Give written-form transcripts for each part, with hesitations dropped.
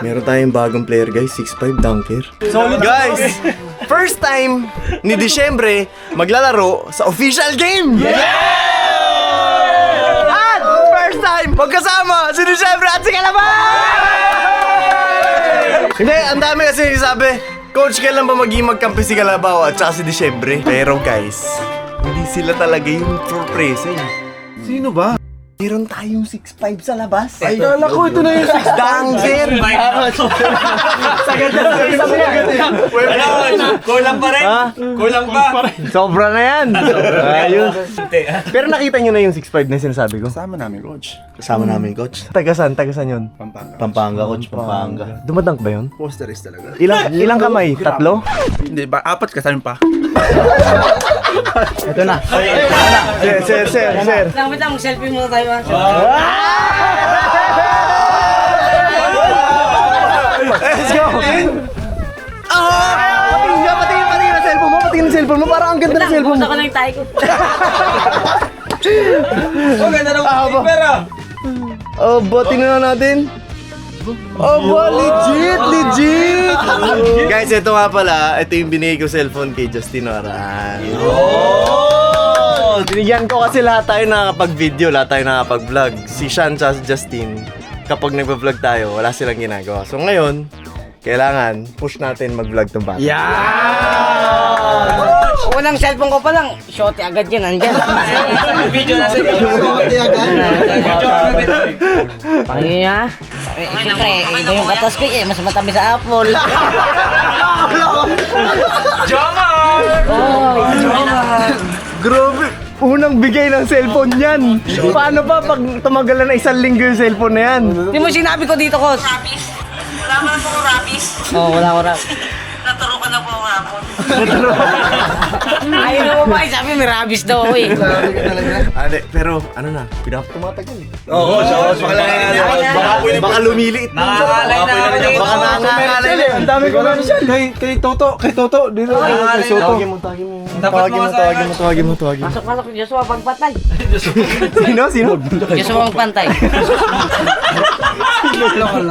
Meron tayong bagong player guys, 6'5 dunker. Solid guys! First time ni Disyembre maglalaro sa official game! At first time magkasama si Disyembre at si Kalabaw! Hindi, ang dami kasi sabi, Coach, kailan ba magkampi si Kalabaw at saka si Disyembre? Pero guys, hindi sila talaga yung surpresa eh. Sino ba? Meron tayong 6'5 sa labas. Ay, kala ko ito na yung 6 Dunker! Kulang pa rin? Kulang pa. Sobra na yan! Ayos. Pero nakita nyo na yung 6'5 na sinasabi ko? Kasama namin, coach. Kasama namin, coach. Tagasan yun? Pampanga. Pampanga, coach. Pampanga. Dumadunk ba yun? Posteris talaga. Ilang kamay? 3? Hindi ba? 4 kasama pa. Ito na. Sir. Wait lang, selfie muna tayo. Let's go! Patingin na cellphone mo. Parang ang ganda ng cellphone mo. Gusto ko na yung tayo ko. Oh, ganda ng pera. Tingnan natin. Legit! Guys, ito nga pala. Ito yung binigay ko cellphone kay Justin Oran. Binigyan ko kasi lahat tayo nakakapag-video, lahat tayo nakakapag-vlog. Si Sean at si Justin, kapag nagpa-vlog tayo, wala silang ginagawa. So ngayon, kailangan push natin mag-vlog tong bata. Unang cellphone ko pa lang, shorty agad yan, andyan. Video na sa'yo. Pangin niya. Siyempre, ito yung katas ko mas matabi sa apple. Grabe! Unang bigay ng cellphone yan! Paano pa pag tumagalan na 1 linggo yung cellphone na yan? Hindi mo sinabi ko dito, Kos. Rapis? Wala ka na po rapis? Oo, wala ko rap. Naturo ka na po ang hapon. Ayaw mo ba? Sabi may rabies daw ako eh. Pero ano na, pinapatumatag yun. Oo, Baka lumiliit na. Nakakalay na ako dito. Baka nangangalay na. Ang dami ko na siya. Kay Toto. Dito. Kay Soto. Tawagin mo. Pasok, Joshua, pagpatay. Sino? Joshua, magpantay. Hintayin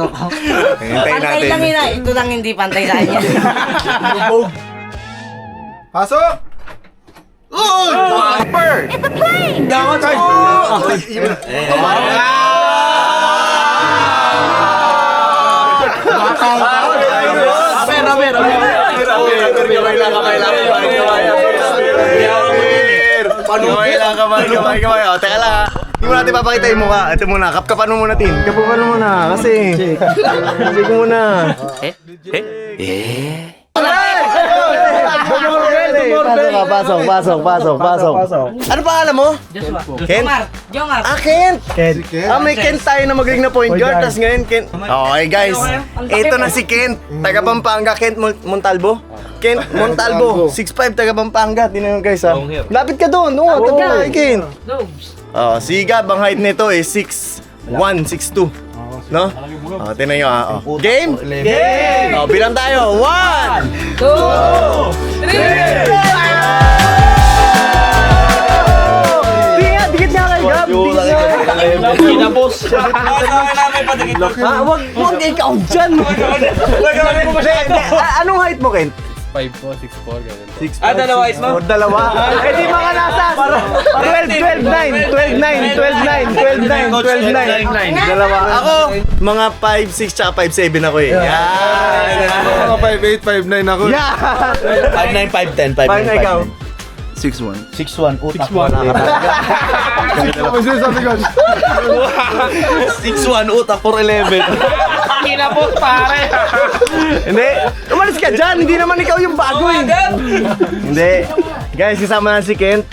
Pantay lang natin. yun. Ito lang hindi pantay sa kanya. Pasok! Kamay. Teka lang ha. Hindi mo natin papakita yung mukha. Ito muna, kapkapan mo muna, Tin. Kapkapan mo muna, kasi. Kasi ko muna. Pasok. Ano pangalan mo? Joshua. Kent? Jomar. Kent! May Kent tayo na magaling na point guard, tas ngayon Kent. Okay guys, ito na si Kent, taga Pampanga, Kent Montalvo. Kent Montalvo, 6'5", taga Pampanga. Tingnan mo guys ha. Lapit ka doon, tabi kay Kent. Si Gab, ang height nito is 6'1", 6'2". No? Tingnan nyo ha. Game? Game! Bilang tayo. 1, 2, 3! Dikit nga kay Gab. Kinapos. Huwag ikaw dyan. Anong height mo, Kent? 5 po, 6'4", gano'n. Dalawa is mo? Dalawa? Di mga nasa 12'9". Dalawa. Ako, mga 5'6" tsaka 5'7" ako eh. Mga 5'8", 5'9" ako. Yeah! 5'9", 5'10", 5'9". Paano ikaw? 6'1". 6'1", utak. 6'1", utak, 4'11". Kinapos, pare. Hindi. Umalis ka dyan. Hindi naman ikaw yung bago eh. Hindi. Guys, kasama na si Kent.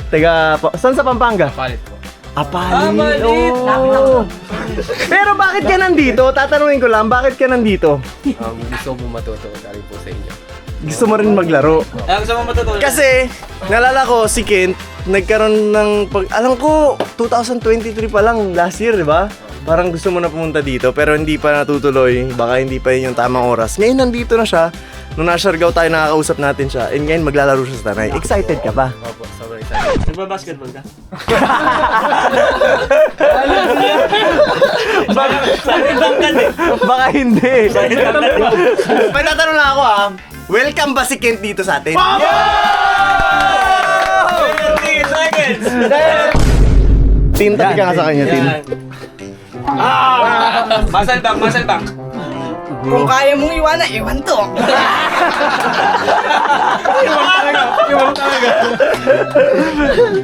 Saan sa Pampanga? Palit po. Palit. Oh. Pero bakit ka nandito? Tatanungin ko lang, bakit ka nandito? Gusto ko po matuto galing po sa inyo. Gusto mo rin maglaro. Gusto mo matutulog? Kasi, nalala ko si Kent, nagkaroon ng alam ko, 2023 pa lang, last year, di ba? parang gusto mo na pumunta dito pero hindi pa natutuloy, baka hindi pa yun yung tamang oras. Ngayon nandito na siya, nung nasa-Siargao tayo nakakausap natin siya, and ngayon maglalaro siya sa Tanay. Excited ka ba? Opo, sobrang excited. Nagba-basketball ka? Baka hindi. May tatanong lang ako welcome ba si Kent dito sa atin? Tin, tabi ka nga sa kanya, Tin. Muscle bank. Kung kaya mong iwanan, iwan to.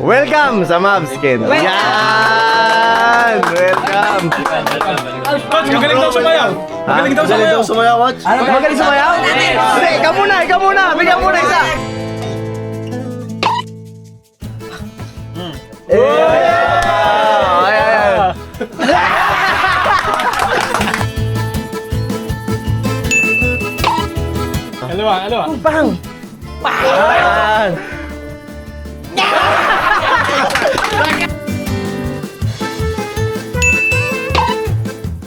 Welcome sa Mavs, Kent. Yan! Welcome! Magaling daw sumayaw. Magaling daw sumayaw. Watch. Magaling sumayaw? Hindi, ikaw muna. Bigyan muna isa. Ayan. Alawa. Bang! Ayan.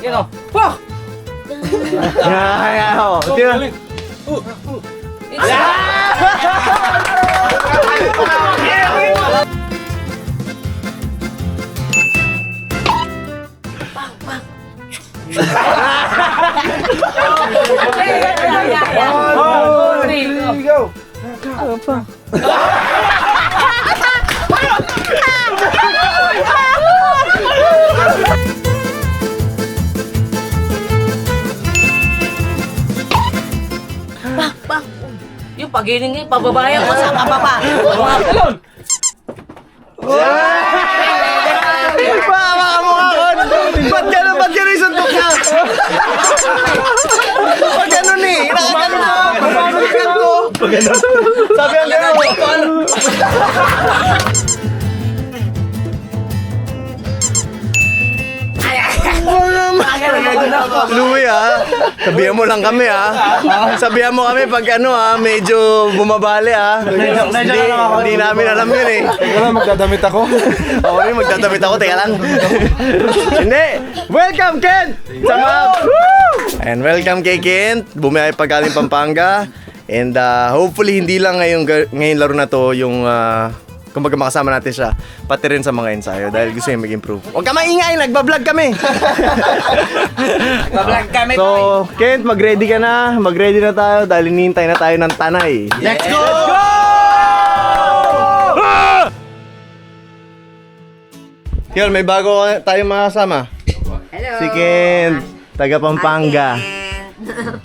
Yun o. Fuck! Ayan. Tira. Go. Yung pagiling ngayon, pababayan ko sa pababa. Talon. Bawa ka mukha ko! Ba't gano'n yung suntok niya? Ba't gano'n eh? Nakagano'n na! Sabi ang gano'n! Louie sabihan mo lang kami sabihan mo kami pag medyo bumabali hindi namin alam yun eh. Teka lang, magdadamit ako. Ako rin magdadamit ako, teka lang. Hindi! Welcome, Kent! Sa Mavs! And welcome kay Kent, bumiyay pa galing Pampanga. And hopefully hindi lang ngayon laro na to yung kumbaga makasama natin siya, pati rin sa mga ensayo dahil gusto niya mag-improve. Huwag ka maingay, nagbablog kami! Bablog kami, So, Kent, mag-ready ka na. Mag-ready na tayo dahil hinihintay na tayo ng Tanay. Let's go! Yun, may bago tayong makasama. Hello. Si Kent, taga Pampanga.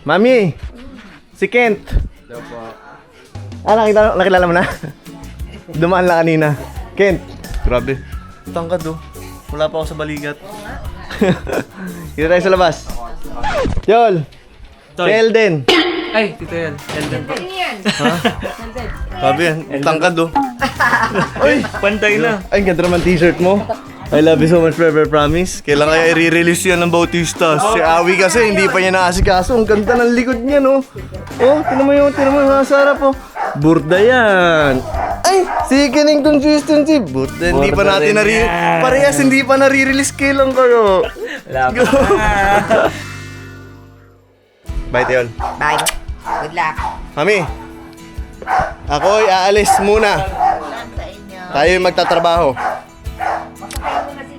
Mami, si Kent. Nakilala mo na? Dumaan lang kanina. Kent, grabe. Tangkad wala pa ako sa balikat. Dito tayo sa labas. Yol! Si Elden. Ay, tito yan. Elden po. Sabi yan, tangkad Uy! Pantay na. Ay, ganda naman t-shirt mo. I love you so much forever, promise. Kailan kaya i-release yan ng Bautista? Si Awi kasi hindi pa niya naasikaso. Ang ganda ng likod niya, no? Oh, tinan mo yung sarap, Burda yan. Ay, sickening consistency. Burda, hindi pa natin parehas hindi pa nare-release. Kailan kayo? Bye, Teol. Bye. Good luck. Mami, ako'y aalis muna. Tayo'y magtatrabaho.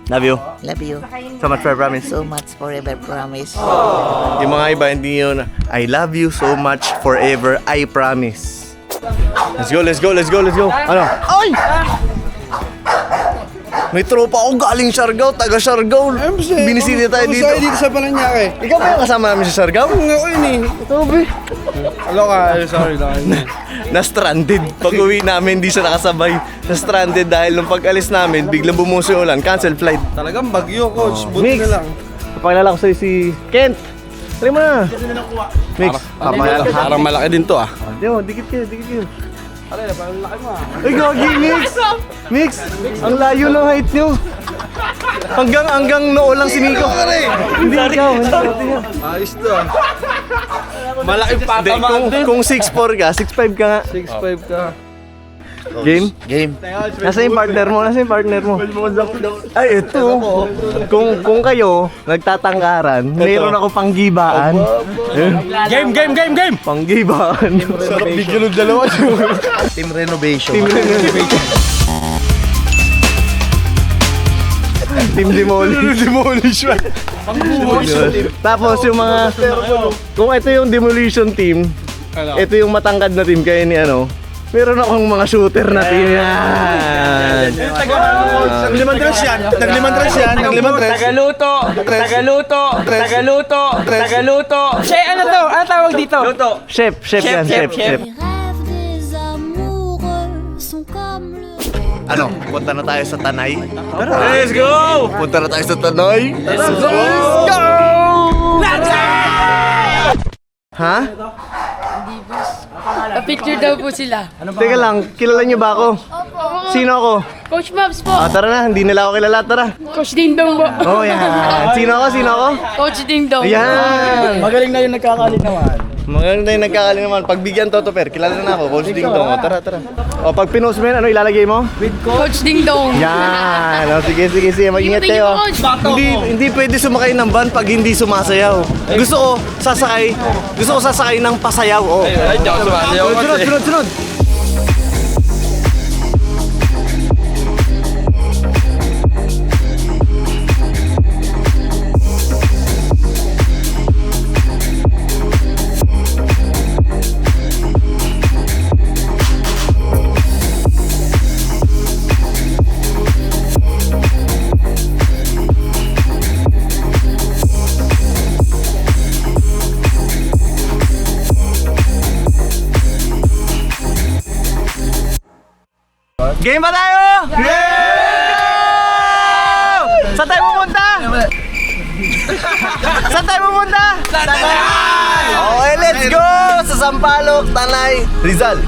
Love you. Love you. So much for promise. So much forever promise. Yung mga iba, hindi yun. I love you so much forever, I promise. Let's go. Ano? Ay! May tropa ako galing Siargao, taga Siargao. Binisita tayo dito. Dito sa Paranaque. Ikaw ba yung kasama namin sa Siargao? Ako yun eh. Toby. Sorry. Na-stranded. Pag uwi namin, hindi siya nakasabay. Na-stranded dahil nung pag-alis namin, biglang bumuso yung ulan. Cancel flight. Talagang bagyo, coach. Buti Mix. na lang. Papakilala ko sa'yo si Kent. Try mo na. Mix. Papakilala. Parang malaki din to Yo, dikit kayo. Ay, gagi, Mix! Ang layo ng height nyo. Hanggang noo lang si Nico. Hindi ikaw. Ayos to Malaking Hindi, kung 6'4 ka, 6'5 ka nga. 6'5 ka. Game? Game. Nasa yung partner mo? Nasa yung partner mo? Ay, ito. Kung kayo nagtatangkaran, mayroon ako panggibaan. Game! Panggibaan. Sarap bigyan ng dalawa. Team renovation. Team Demolition. Tapos yung mga... Kung ito yung Demolition team, ito yung matangkad na team kaya ni ano, meron akong mga shooter na team yan. Naglimang tres yan. Tagaluto. Ano to? Ano tawag dito? Luto. Chef yan, chef. Les rêves des amoureux sont comme le Ano, punta na tayo sa Tanay? Let's go! Punta na tayo sa Tanay? Let's go! Ha? Picture daw po sila. Teka lang, kilala niyo ba ako? Sino ako? Coach Mabs po. Tara na, hindi nila ako kilala, tara. Coach Ding Dong po. Oh, yan. Sino ako? Coach Ding Dong. Yan. Magaling na yung nagkakalinawan. Maganda yung nagkakali naman. Pagbigyan Toto Per, kilala na ako. Coach Ding Dong. O, tara. O, pag pinost mo yan, ano ilalagay mo? Coach Ding Dong. Yan. O, sige. Mag-ingat Thank you, kayo. Coach. Hindi pwede sumakay ng van pag hindi sumasayaw. Gusto ko sasakay ng pasayaw. O. Sunod. Game ba tayo? Yeah! Saan tayo pupunta? Tanay! Okay, let's go! Sa Sampaloc, Tanay, Rizal.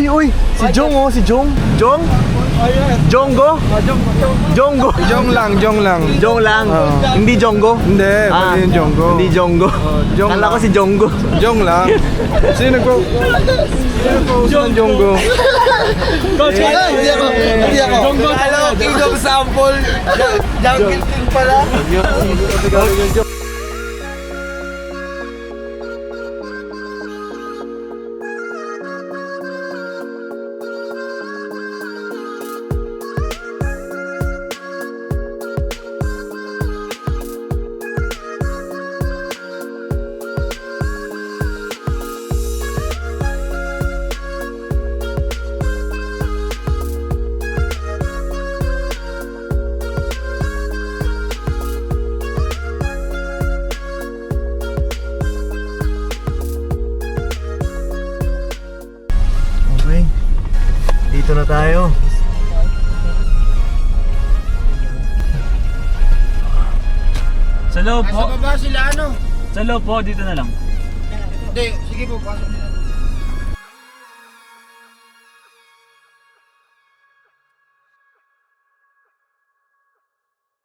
Uy! Si Jong oh, si Jong. Jong? Jonggo? Jonggo. Jong lang. Jong lang. Hindi Jonggo? Hindi, pati yung Jonggo. Hindi Jonggo. Jong Kala ko lang. si Jonggo. Jong lang. Sino ko? Jonggo. Coach, hindi ako. Jonggo. Alam ko, king of sample. Jungle king pala. Okay. Dito na tayo. Sa loob po. Sa baba sila ano? Sa loob po, dito na lang. Hindi, sige po, pasok na.